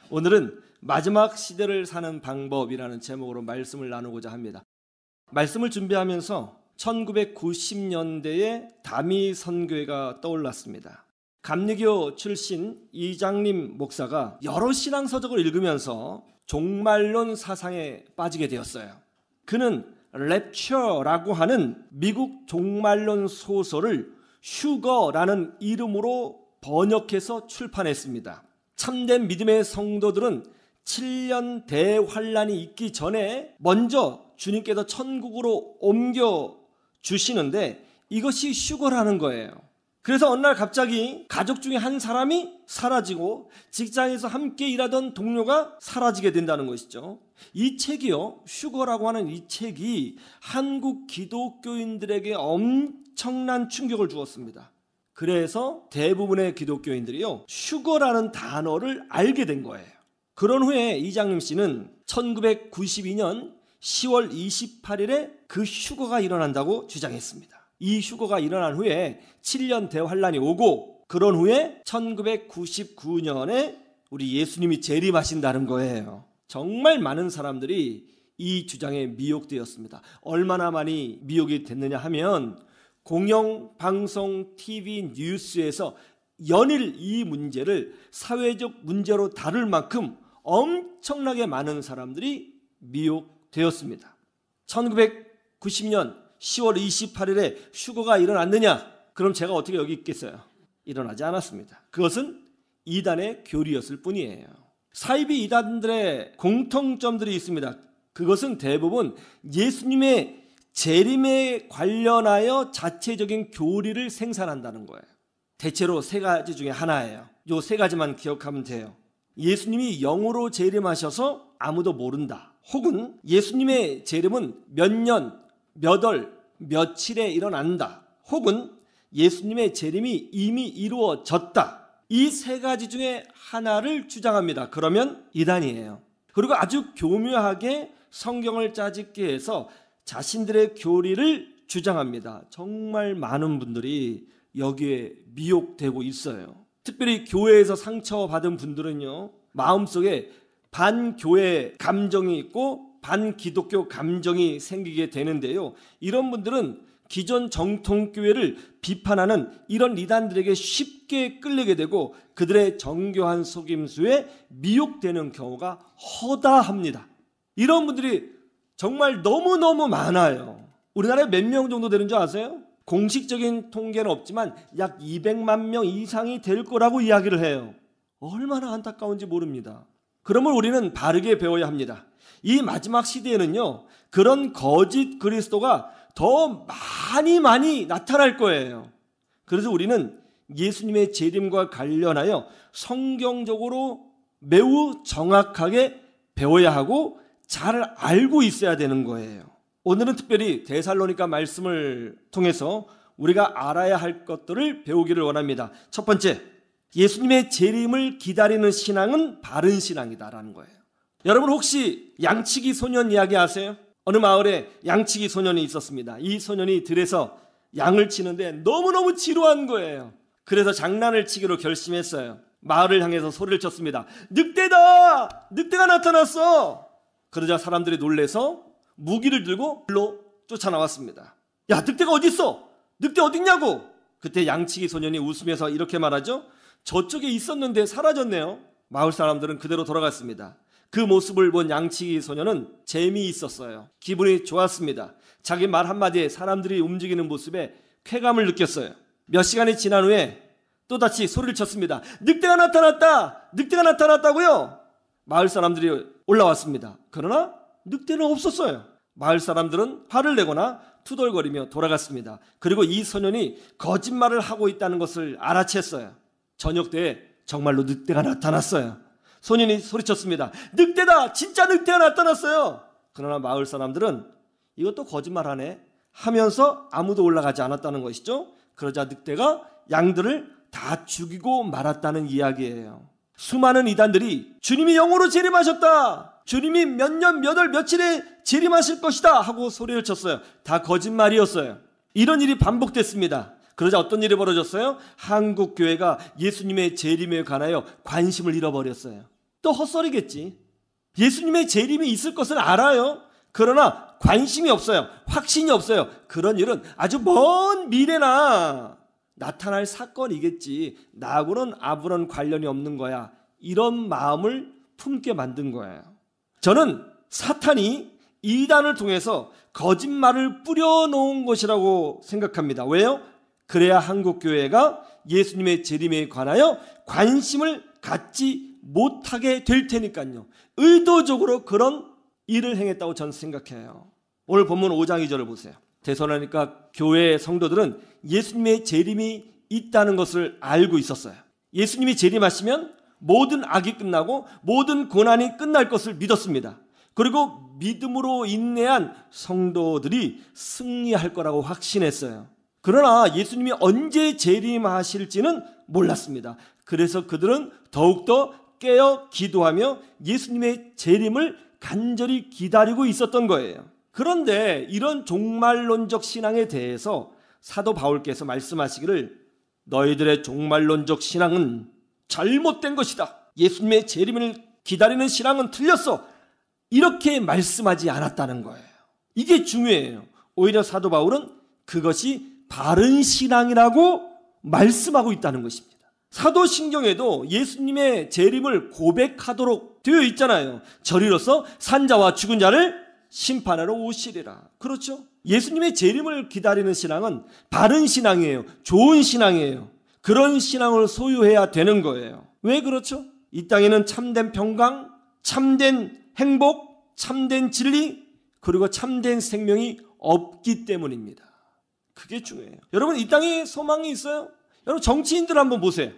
오늘은 마지막 시대를 사는 방법이라는 제목으로 말씀을 나누고자 합니다. 말씀을 준비하면서 1990년대에 다미 선교회가 떠올랐습니다. 감리교 출신 이장림 목사가 여러 신앙서적을 읽으면서 종말론 사상에 빠지게 되었어요. 그는 랩처라고 하는 미국 종말론 소설을 슈거라는 이름으로 번역해서 출판했습니다. 참된 믿음의 성도들은 7년 대환란이 있기 전에 먼저 주님께서 천국으로 옮겨 주시는데 이것이 슈거라는 거예요. 그래서 어느 날 갑자기 가족 중에 한 사람이 사라지고 직장에서 함께 일하던 동료가 사라지게 된다는 것이죠. 이 책이요, 슈거라고 하는 이 책이 한국 기독교인들에게 엄청난 충격을 주었습니다. 그래서 대부분의 기독교인들이요, 슈거라는 단어를 알게 된 거예요. 그런 후에 이장림 씨는 1992년 10월 28일에 그 슈거가 일어난다고 주장했습니다. 이 슈거가 일어난 후에 7년 대환란이 오고 그런 후에 1999년에 우리 예수님이 재림하신다는 거예요. 정말 많은 사람들이 이 주장에 미혹되었습니다. 얼마나 많이 미혹이 됐느냐 하면 공영방송, TV, 뉴스에서 연일 이 문제를 사회적 문제로 다룰 만큼 엄청나게 많은 사람들이 미혹되었습니다. 1990년 10월 28일에 슈거가 일어났느냐? 그럼 제가 어떻게 여기 있겠어요? 일어나지 않았습니다. 그것은 이단의 교리였을 뿐이에요. 사이비 이단들의 공통점들이 있습니다. 그것은 대부분 예수님의 재림에 관련하여 자체적인 교리를 생산한다는 거예요. 대체로 세 가지 중에 하나예요. 요 세 가지만 기억하면 돼요. 예수님이 영으로 재림하셔서 아무도 모른다. 혹은 예수님의 재림은 몇 년, 몇 월, 며칠에 일어난다. 혹은 예수님의 재림이 이미 이루어졌다. 이 세 가지 중에 하나를 주장합니다. 그러면 이단이에요. 그리고 아주 교묘하게 성경을 짜집기 해서 자신들의 교리를 주장합니다. 정말 많은 분들이 여기에 미혹되고 있어요. 특별히 교회에서 상처받은 분들은요, 마음속에 반교회 감정이 있고 반기독교 감정이 생기게 되는데요. 이런 분들은 기존 정통교회를 비판하는 이런 이단들에게 쉽게 끌리게 되고 그들의 정교한 속임수에 미혹되는 경우가 허다합니다. 이런 분들이 정말 너무너무 많아요. 우리나라에 몇 명 정도 되는 줄 아세요? 공식적인 통계는 없지만 약 200만 명 이상이 될 거라고 이야기를 해요. 얼마나 안타까운지 모릅니다. 그러면 우리는 바르게 배워야 합니다. 이 마지막 시대에는요, 그런 거짓 그리스도가 더 많이 나타날 거예요. 그래서 우리는 예수님의 재림과 관련하여 성경적으로 매우 정확하게 배워야 하고 잘 알고 있어야 되는 거예요. 오늘은 특별히 데살로니가 말씀을 통해서 우리가 알아야 할 것들을 배우기를 원합니다. 첫 번째, 예수님의 재림을 기다리는 신앙은 바른 신앙이다라는 거예요. 여러분 혹시 양치기 소년 이야기 아세요? 어느 마을에 양치기 소년이 있었습니다. 이 소년이 들에서 양을 치는데 너무너무 지루한 거예요. 그래서 장난을 치기로 결심했어요. 마을을 향해서 소리를 쳤습니다. 늑대다! 늑대가 나타났어! 그러자 사람들이 놀래서 무기를 들고 불로 쫓아나왔습니다. 야, 늑대가 어디 있어? 늑대 어디 있냐고! 그때 양치기 소년이 웃으면서 이렇게 말하죠. 저쪽에 있었는데 사라졌네요. 마을 사람들은 그대로 돌아갔습니다. 그 모습을 본 양치기 소년은 재미있었어요. 기분이 좋았습니다. 자기 말 한마디에 사람들이 움직이는 모습에 쾌감을 느꼈어요. 몇 시간이 지난 후에 또다시 소리를 쳤습니다. 늑대가 나타났다! 늑대가 나타났다고요? 마을 사람들이 올라왔습니다. 그러나 늑대는 없었어요. 마을 사람들은 화를 내거나 투덜거리며 돌아갔습니다. 그리고 이 소년이 거짓말을 하고 있다는 것을 알아챘어요. 저녁 때에 정말로 늑대가 나타났어요. 소년이 소리쳤습니다. 늑대다! 진짜 늑대가 나타났어요! 그러나 마을 사람들은 이것도 거짓말하네 하면서 아무도 올라가지 않았다는 것이죠. 그러자 늑대가 양들을 다 죽이고 말았다는 이야기예요. 수많은 이단들이 주님이 영으로 재림하셨다! 주님이 몇 년, 몇 월, 며칠에 재림하실 것이다! 하고 소리를 쳤어요. 다 거짓말이었어요. 이런 일이 반복됐습니다. 그러자 어떤 일이 벌어졌어요? 한국 교회가 예수님의 재림에 관하여 관심을 잃어버렸어요. 또 헛소리겠지. 예수님의 재림이 있을 것은 알아요. 그러나 관심이 없어요. 확신이 없어요. 그런 일은 아주 먼 미래나 나타날 사건이겠지. 나하고는 아무런 관련이 없는 거야. 이런 마음을 품게 만든 거예요. 저는 사탄이 이단을 통해서 거짓말을 뿌려놓은 것이라고 생각합니다. 왜요? 그래야 한국교회가 예수님의 재림에 관하여 관심을 갖지 못하게 될 테니까요. 의도적으로 그런 일을 행했다고 저는 생각해요. 오늘 본문 5장 2절을 보세요. 데살로니가 교회 성도들은 예수님의 재림이 있다는 것을 알고 있었어요. 예수님이 재림하시면 모든 악이 끝나고 모든 고난이 끝날 것을 믿었습니다. 그리고 믿음으로 인내한 성도들이 승리할 거라고 확신했어요. 그러나 예수님이 언제 재림하실지는 몰랐습니다. 그래서 그들은 더욱더 깨어 기도하며 예수님의 재림을 간절히 기다리고 있었던 거예요. 그런데 이런 종말론적 신앙에 대해서 사도 바울께서 말씀하시기를 너희들의 종말론적 신앙은 잘못된 것이다. 예수님의 재림을 기다리는 신앙은 틀렸어. 이렇게 말씀하지 않았다는 거예요. 이게 중요해요. 오히려 사도 바울은 그것이 바른 신앙이라고 말씀하고 있다는 것입니다. 사도신경에도 예수님의 재림을 고백하도록 되어 있잖아요. 저리로서 산자와 죽은 자를 심판하러 오시리라. 그렇죠? 예수님의 재림을 기다리는 신앙은 바른 신앙이에요. 좋은 신앙이에요. 그런 신앙을 소유해야 되는 거예요. 왜 그렇죠? 이 땅에는 참된 평강, 참된 행복, 참된 진리, 그리고 참된 생명이 없기 때문입니다. 그게 중요해요. 여러분, 이 땅에 소망이 있어요? 여러분, 정치인들 한번 보세요.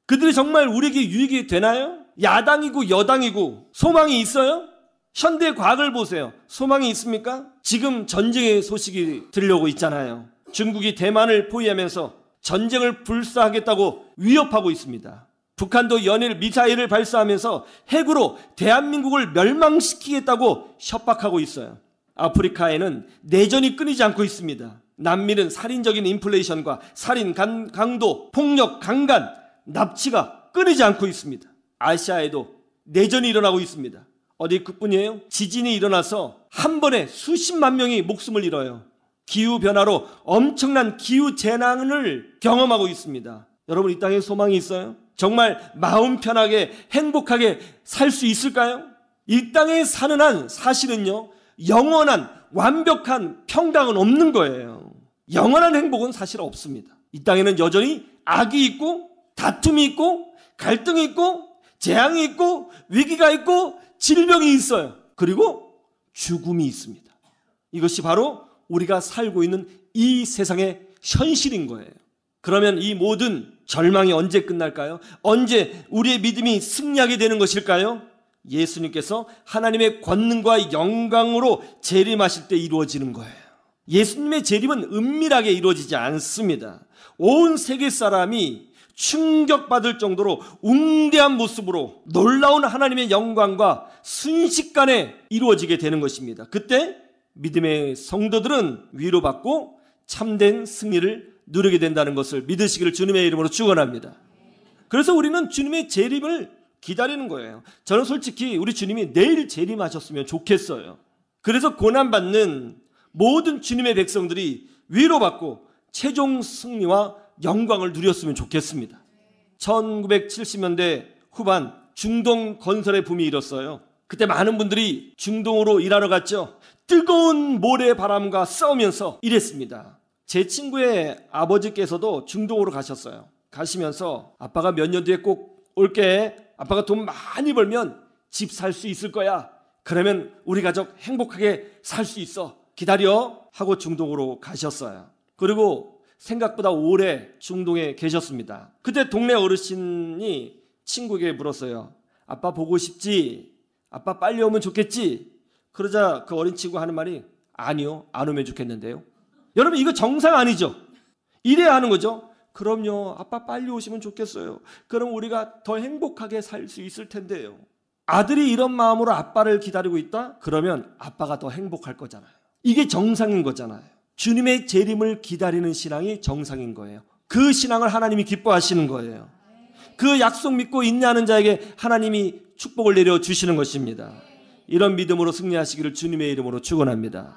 그들이 정말 우리에게 유익이 되나요? 야당이고 여당이고 소망이 있어요? 현대 과학을 보세요. 소망이 있습니까? 지금 전쟁의 소식이 들려오고 있잖아요. 중국이 대만을 포위하면서 전쟁을 불사하겠다고 위협하고 있습니다. 북한도 연일 미사일을 발사하면서 핵으로 대한민국을 멸망시키겠다고 협박하고 있어요. 아프리카에는 내전이 끊이지 않고 있습니다. 남미는 살인적인 인플레이션과 살인, 강도, 폭력, 강간, 납치가 끊이지 않고 있습니다. 아시아에도 내전이 일어나고 있습니다. 어디 그뿐이에요? 지진이 일어나서 한 번에 수십만 명이 목숨을 잃어요. 기후변화로 엄청난 기후재난을 경험하고 있습니다. 여러분, 이 땅에 소망이 있어요? 정말 마음 편하게 행복하게 살 수 있을까요? 이 땅에 사는 한 사실은요, 영원한 완벽한 평강은 없는 거예요. 영원한 행복은 사실 없습니다. 이 땅에는 여전히 악이 있고 다툼이 있고 갈등이 있고 재앙이 있고 위기가 있고 질병이 있어요. 그리고 죽음이 있습니다. 이것이 바로 우리가 살고 있는 이 세상의 현실인 거예요. 그러면 이 모든 절망이 언제 끝날까요? 언제 우리의 믿음이 승리하게 되는 것일까요? 예수님께서 하나님의 권능과 영광으로 재림하실 때 이루어지는 거예요. 예수님의 재림은 은밀하게 이루어지지 않습니다. 온 세계 사람이 충격받을 정도로 웅대한 모습으로 놀라운 하나님의 영광과 순식간에 이루어지게 되는 것입니다. 그때 믿음의 성도들은 위로받고 참된 승리를 누리게 된다는 것을 믿으시기를 주님의 이름으로 축원합니다. 그래서 우리는 주님의 재림을 기다리는 거예요. 저는 솔직히 우리 주님이 내일 재림하셨으면 좋겠어요. 그래서 고난받는 모든 주님의 백성들이 위로받고 최종 승리와 영광을 누렸으면 좋겠습니다. 1970년대 후반 중동 건설의 붐이 일었어요. 그때 많은 분들이 중동으로 일하러 갔죠. 뜨거운 모래바람과 싸우면서 일했습니다. 제 친구의 아버지께서도 중동으로 가셨어요. 가시면서 아빠가 몇 년 뒤에 꼭 올게. 아빠가 돈 많이 벌면 집 살 수 있을 거야. 그러면 우리 가족 행복하게 살 수 있어. 기다려. 하고 중동으로 가셨어요. 그리고 생각보다 오래 중동에 계셨습니다. 그때 동네 어르신이 친구에게 물었어요. 아빠 보고 싶지? 아빠 빨리 오면 좋겠지? 그러자 그 어린 친구가 하는 말이 아니요, 안 오면 좋겠는데요. 여러분, 이거 정상 아니죠? 이래야 하는 거죠. 그럼요, 아빠 빨리 오시면 좋겠어요. 그럼 우리가 더 행복하게 살 수 있을 텐데요. 아들이 이런 마음으로 아빠를 기다리고 있다? 그러면 아빠가 더 행복할 거잖아요. 이게 정상인 거잖아요. 주님의 재림을 기다리는 신앙이 정상인 거예요. 그 신앙을 하나님이 기뻐하시는 거예요. 그 약속 믿고 인내하는 자에게 하나님이 축복을 내려 주시는 것입니다. 이런 믿음으로 승리하시기를 주님의 이름으로 축원합니다.